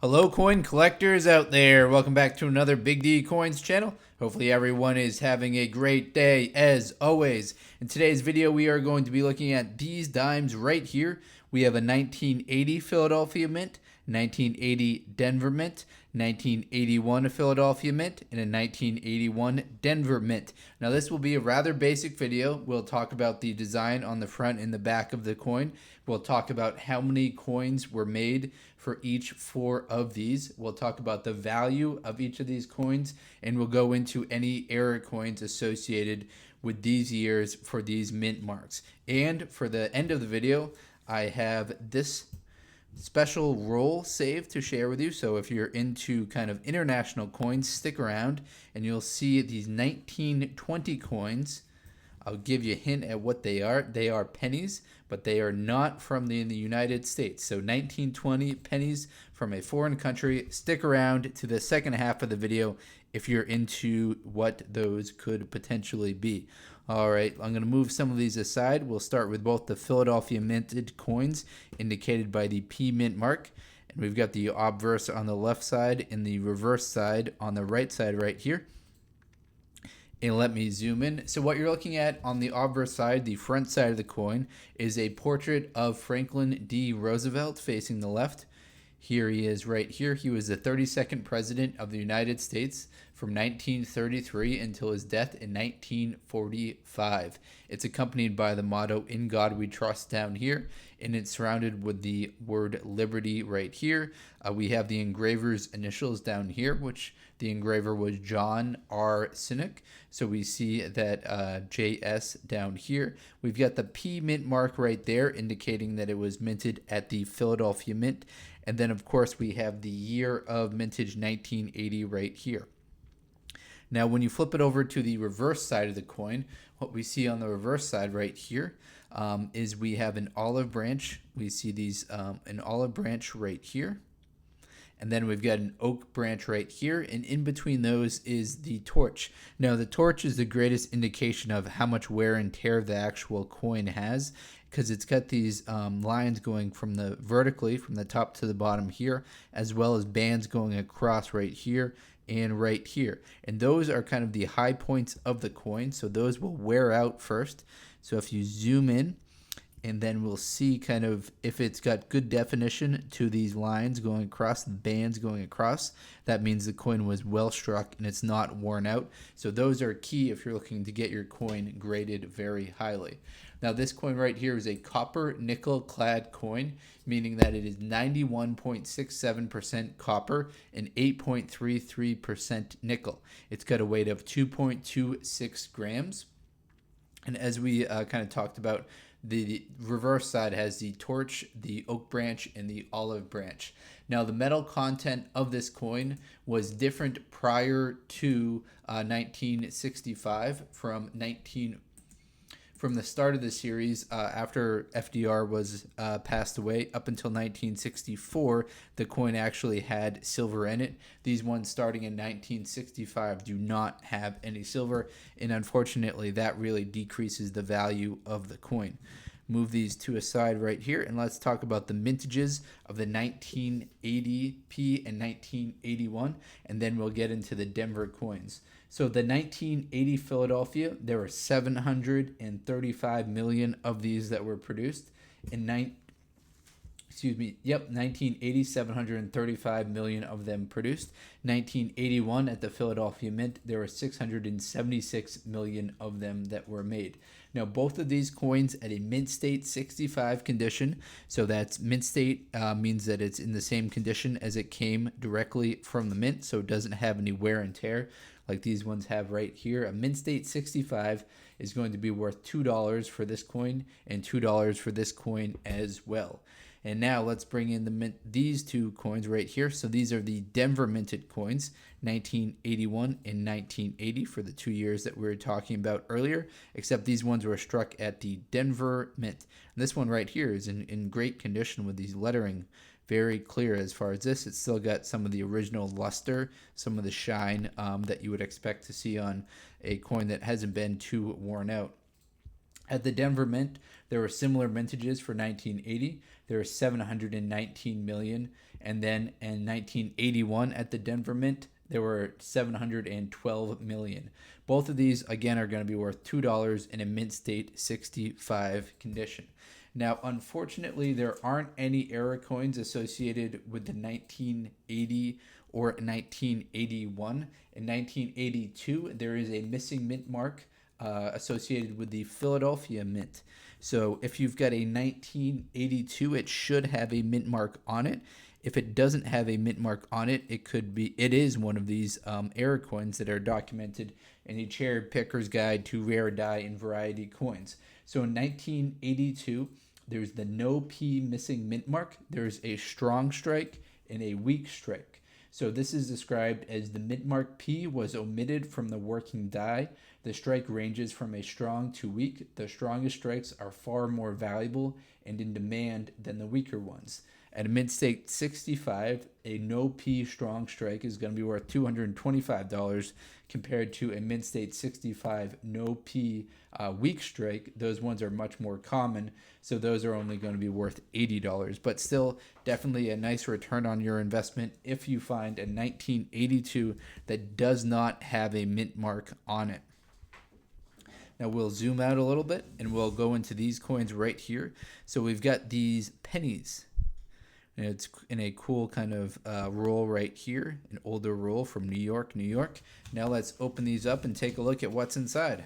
Hello coin collectors out there, welcome back to another Big D Coins channel. Hopefully everyone is having a great day as always. In today's video we are going to be looking at these dimes right here. We have a 1980 Philadelphia Mint, 1980 Denver Mint, 1981 Philadelphia Mint, and a 1981 Denver Mint. Now this will be a rather basic video. We'll talk about the design on the front and the back of the coin. We'll talk about how many coins were made for each four of these. We'll talk about the value of each of these coins, and we'll go into any error coins associated with these years for these mint marks. And for the end of the video, I have this special roll saved to share with you. So if you're into kind of international coins, stick around and you'll see these 1920 coins. I'll give you a hint at what they are. They are pennies, but they are not from the United States. So 1920 pennies from a foreign country. Stick around to the second half of the video if you're into what those could potentially be. All right, I'm going to move some of these aside. We'll start with both the Philadelphia minted coins indicated by the P mint mark. And we've got the obverse on the left side and the reverse side on the right side right here. And let me zoom in. So what you're looking at on the obverse side, the front side of the coin, is a portrait of Franklin D. Roosevelt facing the left. Here he is right here. He was the 32nd president of the United States from 1933 until his death in 1945. It's accompanied by the motto, "In God We Trust," down here, and it's surrounded with the word liberty right here. We have the engraver's initials down here, which the engraver was John R. Sinek. So we see that JS down here. We've got the P mint mark right there, indicating that it was minted at the Philadelphia Mint. And then, of course, we have the year of mintage 1980 right here. Now, when you flip it over to the reverse side of the coin, what we see on the reverse side right here is we have an olive branch. We see these an olive branch right here. And then we've got an oak branch right here, and in between those is the torch. Now, the torch is the greatest indication of how much wear and tear the actual coin has, because it's got these lines going from the vertically from the top to the bottom here, as well as bands going across right here and right here. And those are kind of the high points of the coin, so those will wear out first. So if you zoom in, and then we'll see kind of if it's got good definition to these lines going across, the bands going across, that means the coin was well struck and it's not worn out. So those are key if you're looking to get your coin graded very highly. Now this coin right here is a copper nickel clad coin, meaning that it is 91.67% copper and 8.33% nickel. It's got a weight of 2.26 grams. And as we kind of talked about, the reverse side has the torch, the oak branch, and the olive branch. Now, the metal content of this coin was different prior to 1965 from the start of the series after FDR was passed away up until 1964. The coin actually had silver in it. These ones starting in 1965 do not have any silver, and unfortunately that really decreases the value of the coin. Move these two aside right here, and let's talk about the mintages of the 1980p and 1981, and then we'll get into the Denver coins. So the 1980 Philadelphia, there were 735 million of these that were produced. In 1980, 735 million of them produced. 1981 at the Philadelphia Mint, there were 676 million of them that were made. Now, both of these coins at a mint state 65 condition, so that's mint state means that it's in the same condition as it came directly from the mint, so it doesn't have any wear and tear like these ones have right here. A mint state 65 is going to be worth $2 for this coin and $2 for this coin as well. And now let's bring in these two coins right here. So these are the Denver minted coins, 1981 and 1980 for the 2 years that we were talking about earlier, except these ones were struck at the Denver Mint. And this one right here is in great condition with these lettering very clear as far as this. It's still got some of the original luster, some of the shine that you would expect to see on a coin that hasn't been too worn out. At the Denver Mint, There were similar mintages for 1980. There were 719 million, and then in 1981 at the Denver Mint, there were 712 million. Both of these again are going to be worth $2 in a mint state 65 condition. Now, unfortunately, there aren't any era coins associated with the 1980 or 1981. In 1982, there is a missing mint mark associated with the Philadelphia Mint. So if you've got a 1982, it should have a mint mark on it. If it doesn't have a mint mark on it, it is one of these era coins that are documented in the Cherry Picker's Guide to Rare Die and Variety Coins. So in 1982, there's the no P missing mint mark. There's a strong strike and a weak strike. So this is described as the mint mark P was omitted from the working die. The strike ranges from a strong to weak. The strongest strikes are far more valuable and in demand than the weaker ones. At a mint state 65, a no P strong strike is going to be worth $225 compared to a mint state 65 no P weak strike. Those ones are much more common, so those are only going to be worth $80. But still, definitely a nice return on your investment if you find a 1982 that does not have a mint mark on it. Now we'll zoom out a little bit and we'll go into these coins right here. So we've got these pennies. And it's in a cool kind of roll right here, an older roll from New York, New York. Now let's open these up and take a look at what's inside.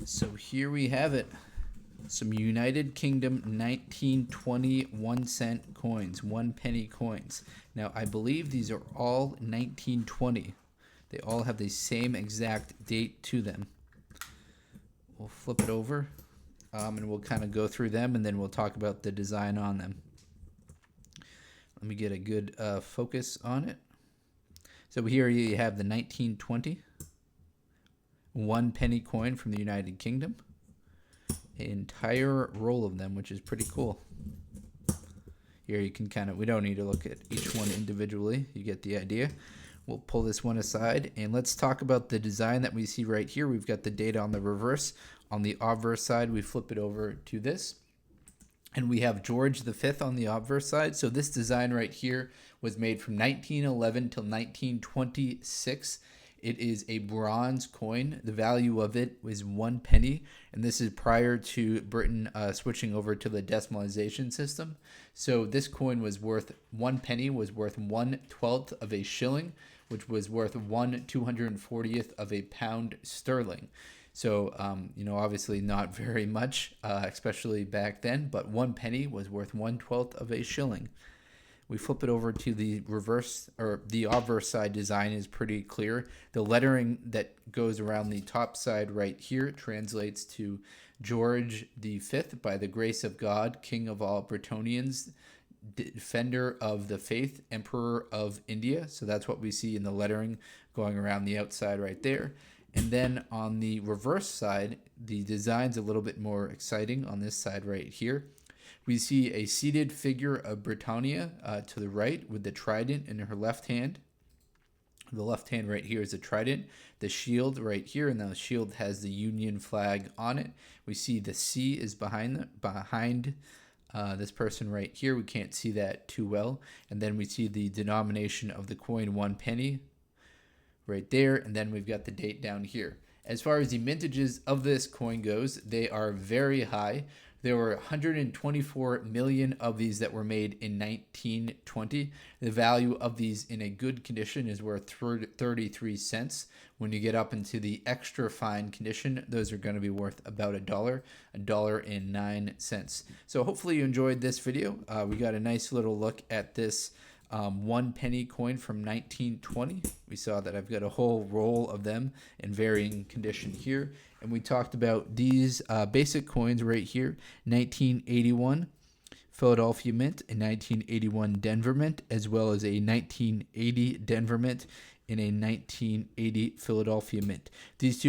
So here we have it. Some United Kingdom 1920 1-cent coins, 1 penny coins. Now I believe these are all 1920. They all have the same exact date to them. We'll flip it over and we'll kind of go through them and then we'll talk about the design on them. Let me get a good focus on it. So here you have the 1920 1 penny coin from the United Kingdom. An entire roll of them, which is pretty cool. Here you can we don't need to look at each one individually. You get the idea. We'll pull this one aside and let's talk about the design that we see right here. We've got the data on the reverse. On the obverse side, we flip it over to this. And we have George V on the obverse side. So this design right here was made from 1911 till 1926. It is a bronze coin. The value of it was 1 penny. And this is prior to Britain switching over to the decimalization system. So this coin was worth 1 penny, was worth 1/12 of a shilling, which was worth 1/240th of a pound sterling. So, obviously not very much, especially back then, but 1 penny was worth 1/12 of a shilling. We flip it over to the reverse, or the obverse side design is pretty clear. The lettering that goes around the top side right here translates to George V, by the grace of God, King of all Britonians, defender of the faith, Emperor of India. So that's what we see in the lettering going around the outside right there. And then on the reverse side, the design's a little bit more exciting on this side right here. We see a seated figure of Britannia to the right with the trident in her left hand. The left hand right here is a trident. The shield right here, and the shield has the Union flag on it. We see the C is behind this person right here. We can't see that too well. And then we see the denomination of the coin, 1 penny, right there. And then we've got the date down here. As far as the mintages of this coin goes, they are very high. There were 124 million of these that were made in 1920. The value of these in a good condition is worth 33 cents. When you get up into the extra fine condition, those are going to be worth about $1.09. So hopefully you enjoyed this video. We got a nice little look at this 1 penny coin from 1920. We saw that I've got a whole roll of them in varying condition here. And we talked about these basic coins right here, 1981 Philadelphia Mint, a 1981 Denver Mint, as well as a 1980 Denver Mint and a 1980 Philadelphia Mint. These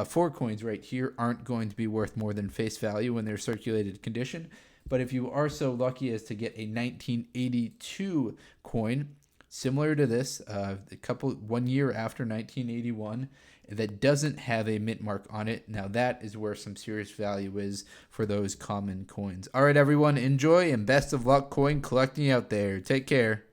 four coins right here aren't going to be worth more than face value when they're circulated condition. But if you are so lucky as to get a 1982 coin, similar to this, one year after 1981, that doesn't have a mint mark on it. Now that is where some serious value is for those common coins. All right, everyone, enjoy and best of luck coin collecting out there. Take care.